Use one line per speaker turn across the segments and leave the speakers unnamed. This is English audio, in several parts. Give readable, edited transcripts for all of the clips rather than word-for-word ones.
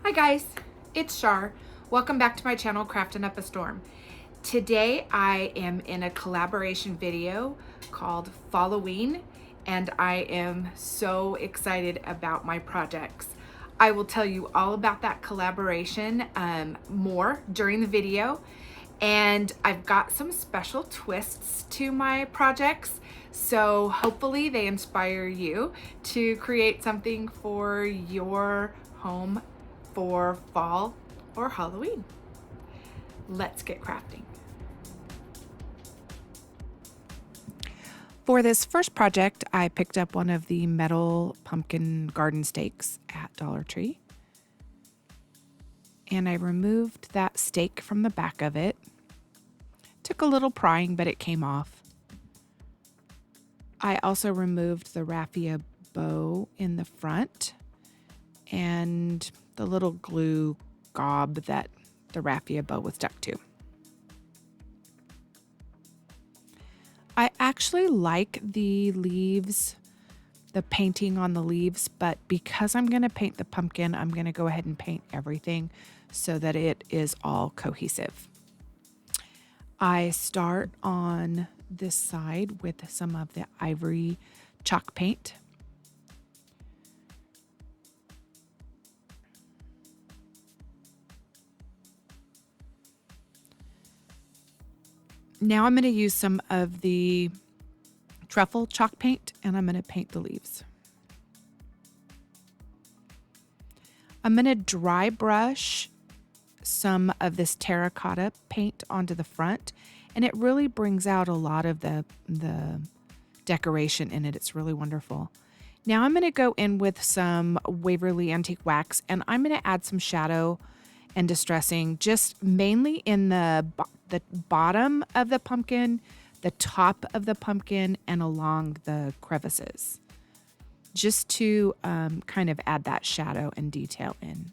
Hi guys, it's Shar. Welcome back to my channel, Crafting Up a Storm. Today I am in a collaboration video called Falloween, and I am so excited about my projects. I will tell you all about that collaboration more during the video, and I've got some special twists to my projects, so hopefully they inspire you to create something for your home for fall or Halloween. Let's get crafting. For this first project, I picked up one of the metal pumpkin garden stakes at Dollar Tree. And I removed that stake from the back of it. Took a little prying, but it came off. I also removed the raffia bow in the front and the little glue gob that the raffia bow was stuck to. I actually like the leaves, the painting on the leaves, but because I'm going to paint the pumpkin, I'm going to go ahead and paint everything so that it is all cohesive. I start on this side with some of the ivory chalk paint. Now I'm going to use some of the truffle chalk paint and I'm going to paint the leaves. I'm going to dry brush some of this terracotta paint onto the front, and it really brings out a lot of the decoration in it. It's really wonderful. Now I'm going to go in with some Waverly Antique Wax, and I'm going to add some shadow and distressing just mainly in the bottom of the pumpkin, the top of the pumpkin, and along the crevices, just to kind of add that shadow and detail in.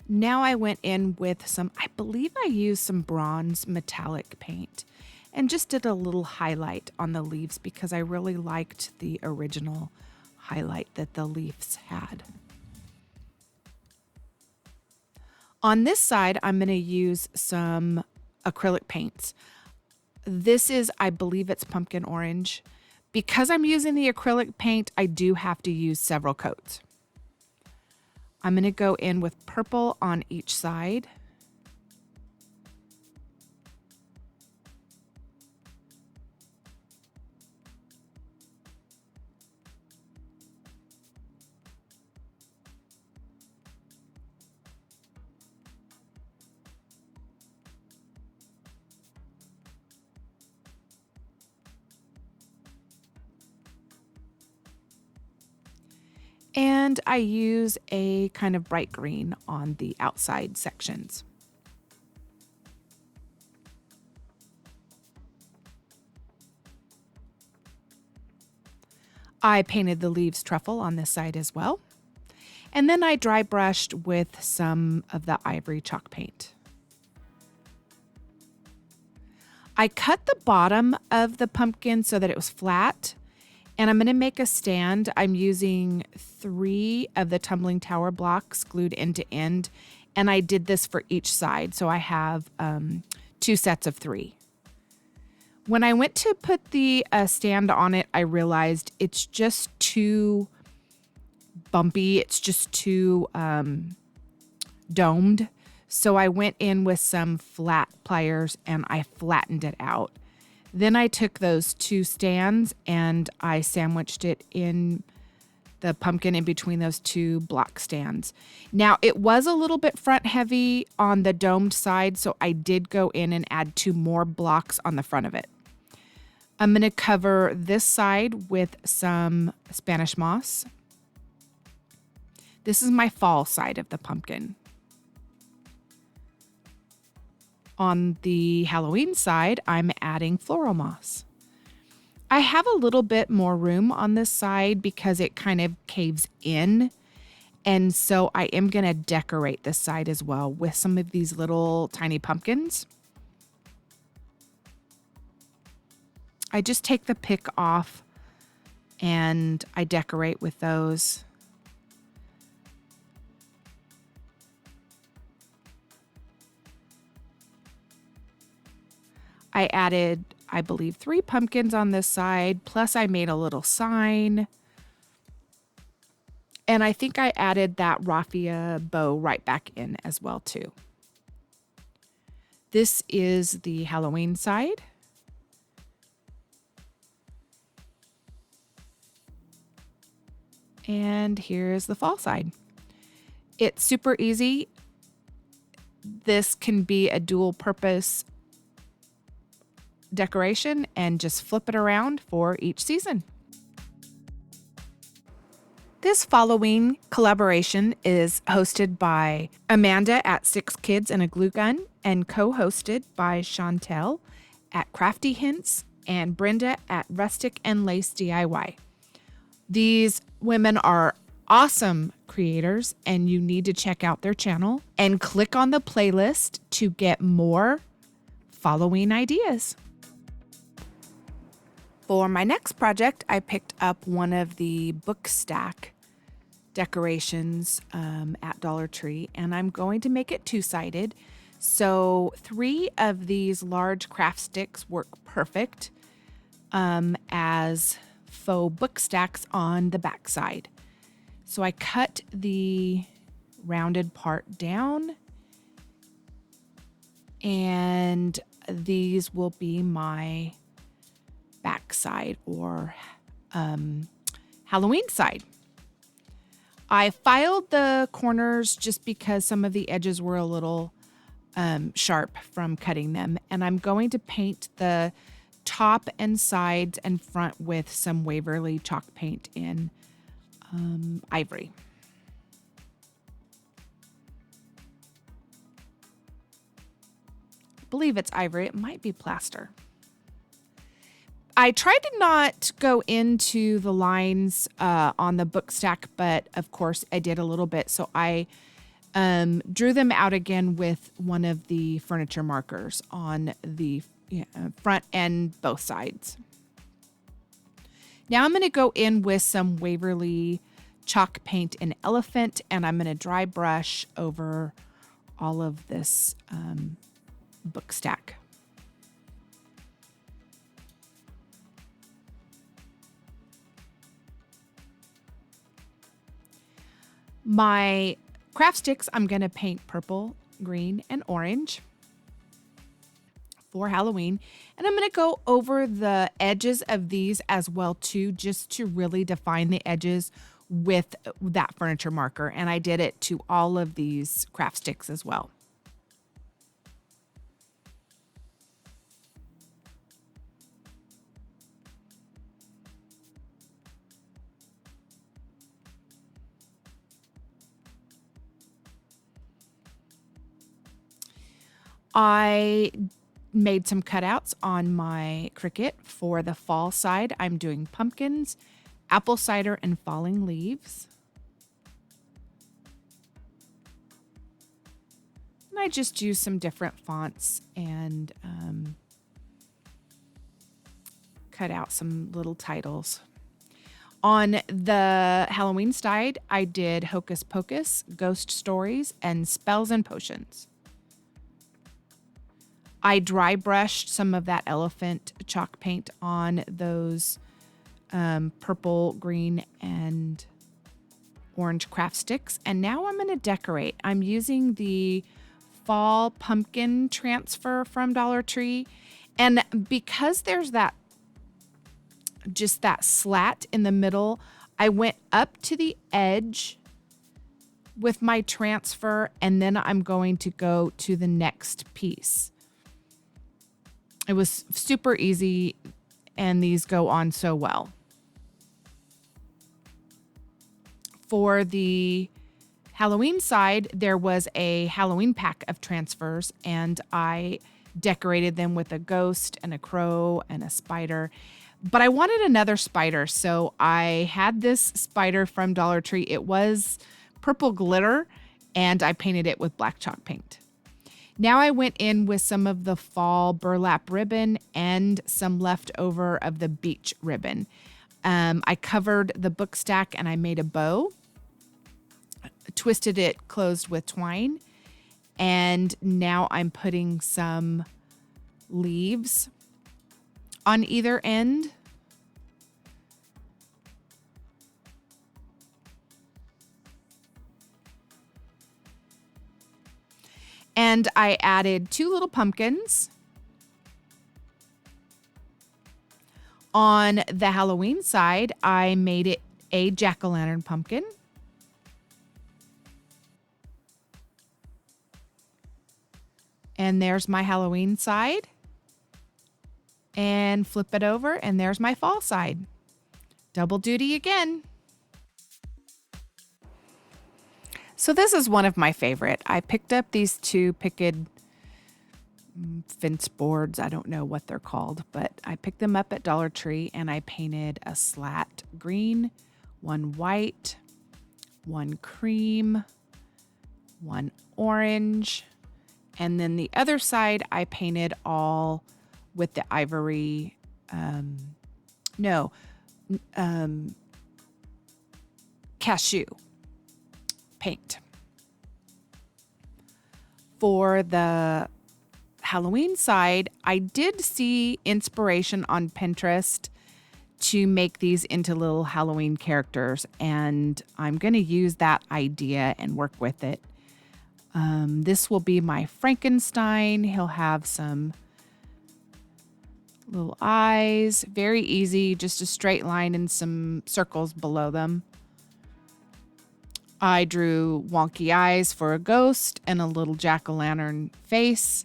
Now I went in with some, I believe I used some bronze metallic paint and just did a little highlight on the leaves because I really liked the original highlight that the leaves had. On this side, I'm going to use some acrylic paints. This is, I believe it's pumpkin orange. Because I'm using the acrylic paint, I do have to use several coats. I'm going to go in with purple on each side. And I use a kind of bright green on the outside sections. I painted the leaves truffle on this side as well. And then I dry brushed with some of the ivory chalk paint. I cut the bottom of the pumpkin so that it was flat. And I'm going to make a stand. I'm using 3 of the tumbling tower blocks glued end to end. And I did this for each side. So I have 2 sets of 3. When I went to put the stand on it, I realized it's just too bumpy. It's just too domed. So I went in with some flat pliers and I flattened it out. Then I took those 2 stands and I sandwiched it in the pumpkin in between those 2 block stands. Now, it was a little bit front heavy on the domed side, so I did go in and add 2 more blocks on the front of it. I'm going to cover this side with some Spanish moss. This is my fall side of the pumpkin. On the Halloween side, I'm adding floral moss. I have a little bit more room on this side because it kind of caves in. And so I am going to decorate this side as well with some of these little tiny pumpkins. I just take the pick off and I decorate with those. I added, I believe, 3 pumpkins on this side, plus I made a little sign. And I think I added that raffia bow right back in as well, too. This is the Halloween side. And here's the fall side. It's super easy. This can be a dual purpose decoration and just flip it around for each season. This Falloween collaboration is hosted by Amanda at 6 Kids and a Glue Gun and co-hosted by Shantill at Crafty Hints and Brenda at Rustic and Lace DIY. These women are awesome creators and you need to check out their channel and click on the playlist to get more Falloween ideas. For my next project, I picked up one of the book stack decorations at Dollar Tree, and I'm going to make it 2-sided. So 3 of these large craft sticks work perfect as faux book stacks on the back side. So I cut the rounded part down, and these will be my back side or Halloween side. I filed the corners just because some of the edges were a little sharp from cutting them, and I'm going to paint the top and sides and front with some Waverly chalk paint in ivory. I believe it's ivory. It might be plaster. I tried to not go into the lines on the book stack, but of course I did a little bit. So I drew them out again with one of the furniture markers on the front and both sides. Now I'm going to go in with some Waverly chalk paint in Elephant, and I'm going to dry brush over all of this book stack. My craft sticks, I'm going to paint purple, green, and orange for Halloween. And I'm going to go over the edges of these as well too, just to really define the edges with that furniture marker. And I did it to all of these craft sticks as well. I made some cutouts on my Cricut for the fall side. I'm doing pumpkins, apple cider, and falling leaves. And I just used some different fonts and cut out some little titles. On the Halloween side, I did Hocus Pocus, Ghost Stories, and Spells and Potions. I dry brushed some of that elephant chalk paint on those purple, green, and orange craft sticks. And now I'm going to decorate. I'm using the fall pumpkin transfer from Dollar Tree. And because there's that slat in the middle, I went up to the edge with my transfer, and then I'm going to go to the next piece. It was super easy, and these go on so well. For the Halloween side, there was a Halloween pack of transfers, and I decorated them with a ghost and a crow and a spider. But I wanted another spider, so I had this spider from Dollar Tree. It was purple glitter, and I painted it with black chalk paint. Now I went in with some of the fall burlap ribbon and some leftover of the beach ribbon. I covered the book stack and I made a bow, twisted it closed with twine, and now I'm putting some leaves on either end. And I added 2 little pumpkins. On the Halloween side, I made it a jack-o'-lantern pumpkin. And there's my Halloween side. And flip it over, and there's my fall side. Double duty again. So this is one of my favorite. I picked up these 2 Picket fence boards. I don't know what they're called, but I picked them up at Dollar Tree and I painted a slat green, 1 white, 1 cream, 1 orange, and then the other side I painted all with the ivory, cashew paint. For the Halloween side, I did see inspiration on Pinterest to make these into little Halloween characters, and I'm going to use that idea and work with it. This will be my Frankenstein. He'll have some little eyes, very easy, just a straight line and some circles below them. I drew wonky eyes for a ghost and a little jack-o'-lantern face.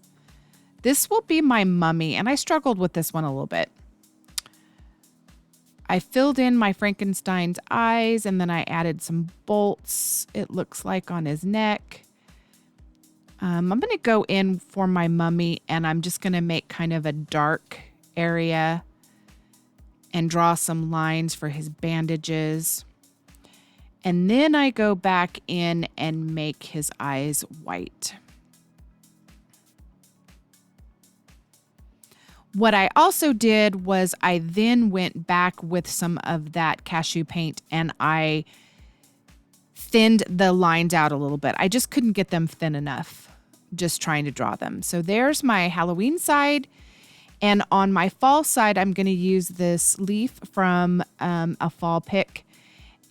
This will be my mummy, and I struggled with this one a little bit. I filled in my Frankenstein's eyes, and then I added some bolts, it looks like, on his neck. I'm going to go in for my mummy, and I'm just going to make kind of a dark area and draw some lines for his bandages. And then I go back in and make his eyes white. What I also did was I then went back with some of that cashew paint and I thinned the lines out a little bit. I just couldn't get them thin enough just trying to draw them. So there's my Halloween side. And on my fall side, I'm going to use this leaf from a fall pick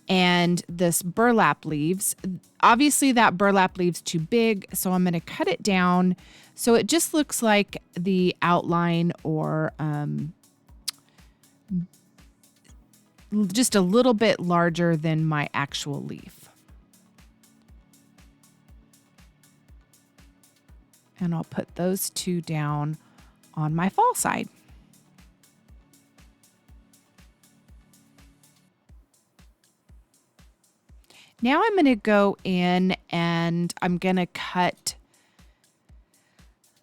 and this burlap leaves. Obviously that burlap leave's too big, so I'm going to cut it down so it just looks like the outline or just a little bit larger than my actual leaf. And I'll put those 2 down on my fall side. Now I'm going to go in and I'm going to cut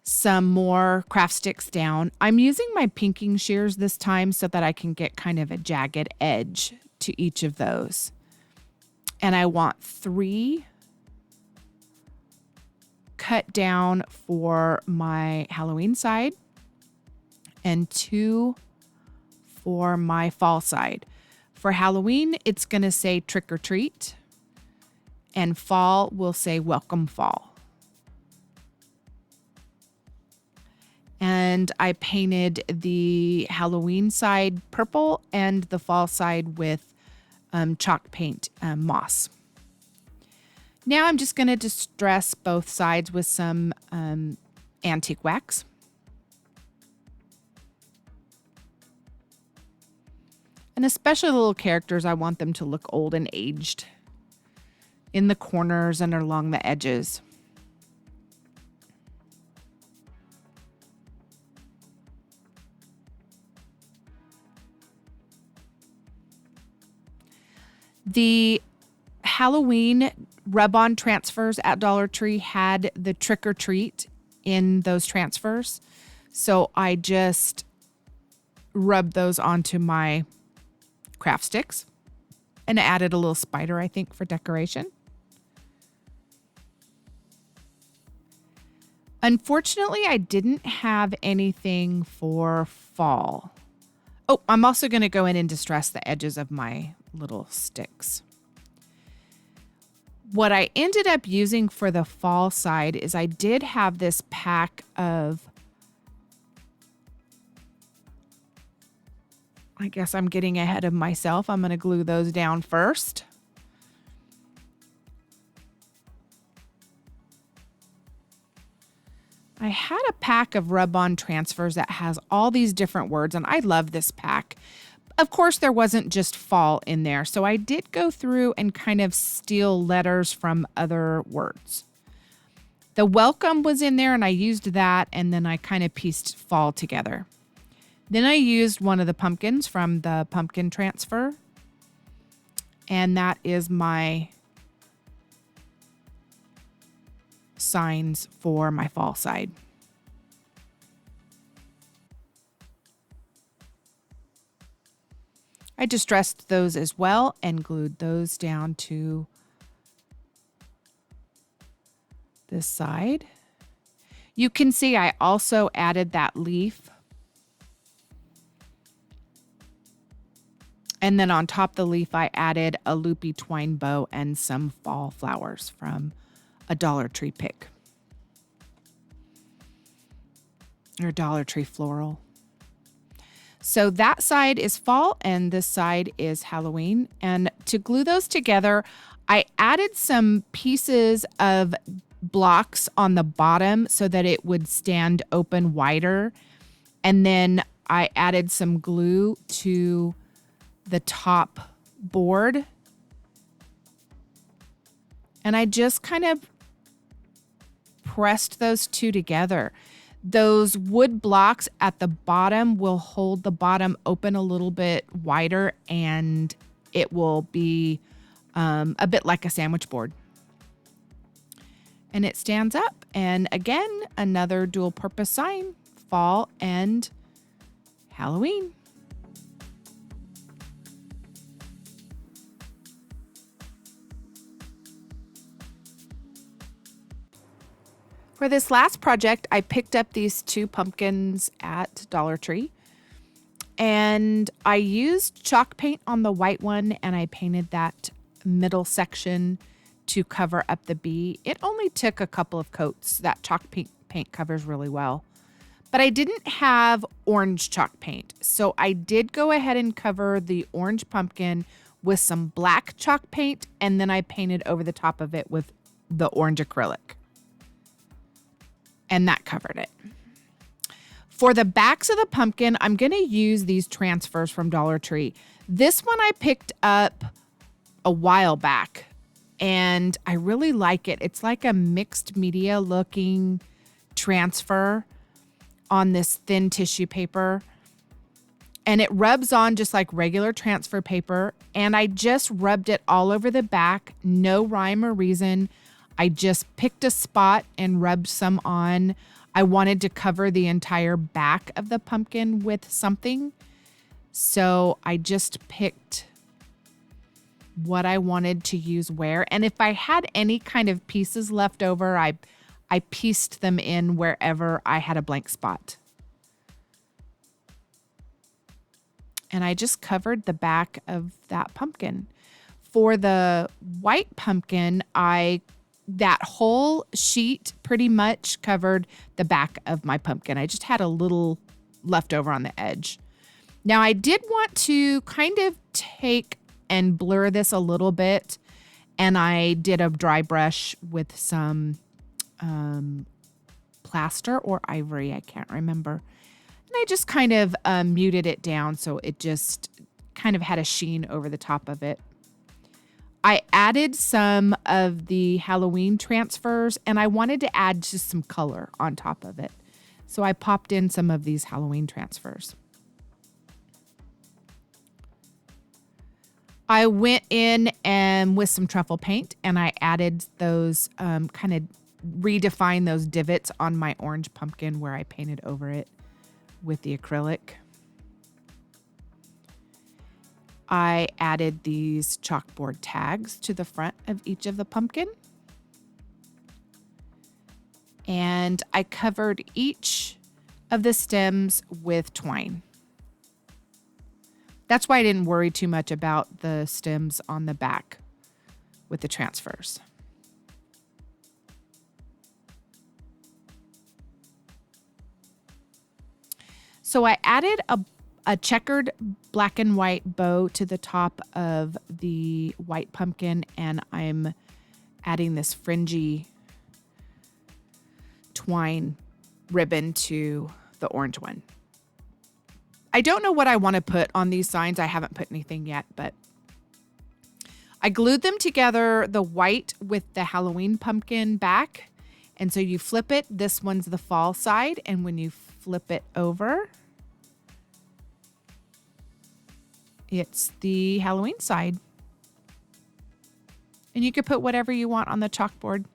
some more craft sticks down. I'm using my pinking shears this time so that I can get kind of a jagged edge to each of those. And I want 3 cut down for my Halloween side and 2 for my fall side. For Halloween, it's going to say trick or treat. And fall will say welcome fall. And I painted the Halloween side purple and the fall side with chalk paint, moss. Now I'm just going to distress both sides with some antique wax. And especially the little characters, I want them to look old and aged in the corners and along the edges. The Halloween rub-on transfers at Dollar Tree had the trick or treat in those transfers. So I just rubbed those onto my craft sticks and added a little spider, I think, for decoration. Unfortunately, I didn't have anything for fall. Oh, I'm also going to go in and distress the edges of my little sticks. What I ended up using for the fall side is I did have this pack of, I guess I'm getting ahead of myself. I'm going to glue those down first. I had a pack of rub-on transfers that has all these different words, and I love this pack. Of course, there wasn't just fall in there, so I did go through and kind of steal letters from other words. The welcome was in there, and I used that, and then I kind of pieced fall together. Then I used one of the pumpkins from the pumpkin transfer, and that is my signs for my fall side. I distressed those as well and glued those down to this side. You can see I also added that leaf. And then on top of the leaf, I added a loopy twine bow and some fall flowers from a Dollar Tree pick. Or Dollar Tree floral. So that side is fall and this side is Halloween. And to glue those together, I added some pieces of blocks on the bottom so that it would stand open wider. And then I added some glue to the top board. And I just kind of pressed those two together. Those wood blocks at the bottom will hold the bottom open a little bit wider, and it will be a bit like a sandwich board. And it stands up. And again, another dual purpose sign, fall and Halloween. For this last project, I picked up these two pumpkins at Dollar Tree, and I used chalk paint on the white one, and I painted that middle section to cover up the bee. It only took a couple of coats. That chalk paint covers really well. But I didn't have orange chalk paint, so I did go ahead and cover the orange pumpkin with some black chalk paint, and then I painted over the top of it with the orange acrylic. And that covered it. For the backs of the pumpkin, I'm going to use these transfers from Dollar Tree. This one I picked up a while back, and I really like it. It's like a mixed media looking transfer on this thin tissue paper. And it rubs on just like regular transfer paper. And I just rubbed it all over the back. No rhyme or reason. I just picked a spot and rubbed some on. I wanted to cover the entire back of the pumpkin with something. So I just picked what I wanted to use where. And if I had any kind of pieces left over, I pieced them in wherever I had a blank spot. And I just covered the back of that pumpkin. For the white pumpkin, that whole sheet pretty much covered the back of my pumpkin. I just had a little left over on the edge. Now I did want to kind of take and blur this a little bit, and I did a dry brush with some plaster or ivory, I can't remember. And I just kind of muted it down so it just kind of had a sheen over the top of it. I added some of the Halloween transfers, and I wanted to add just some color on top of it. So I popped in some of these Halloween transfers. I went in and with some truffle paint, and I added those, kind of redefined those divots on my orange pumpkin where I painted over it with the acrylic. I added these chalkboard tags to the front of each of the pumpkin. And I covered each of the stems with twine. That's why I didn't worry too much about the stems on the back with the transfers. So I added a checkered black and white bow to the top of the white pumpkin, and I'm adding this fringy twine ribbon to the orange one. I don't know what I want to put on these signs. I haven't put anything yet, but I glued them together, the white with the Halloween pumpkin back. And so you flip it. This one's the fall side. And when you flip it over, it's the Halloween side. And you could put whatever you want on the chalkboard.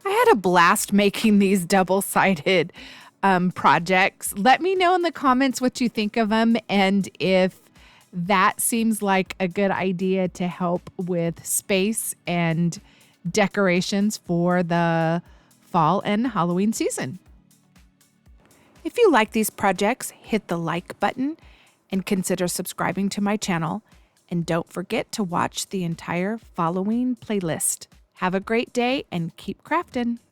I had a blast making these double-sided projects. Let me know in the comments what you think of them and if that seems like a good idea to help with space and decorations for the fall and Halloween season. If you like these projects, hit the like button and consider subscribing to my channel. And don't forget to watch the entire Falloween playlist. Have a great day and keep crafting.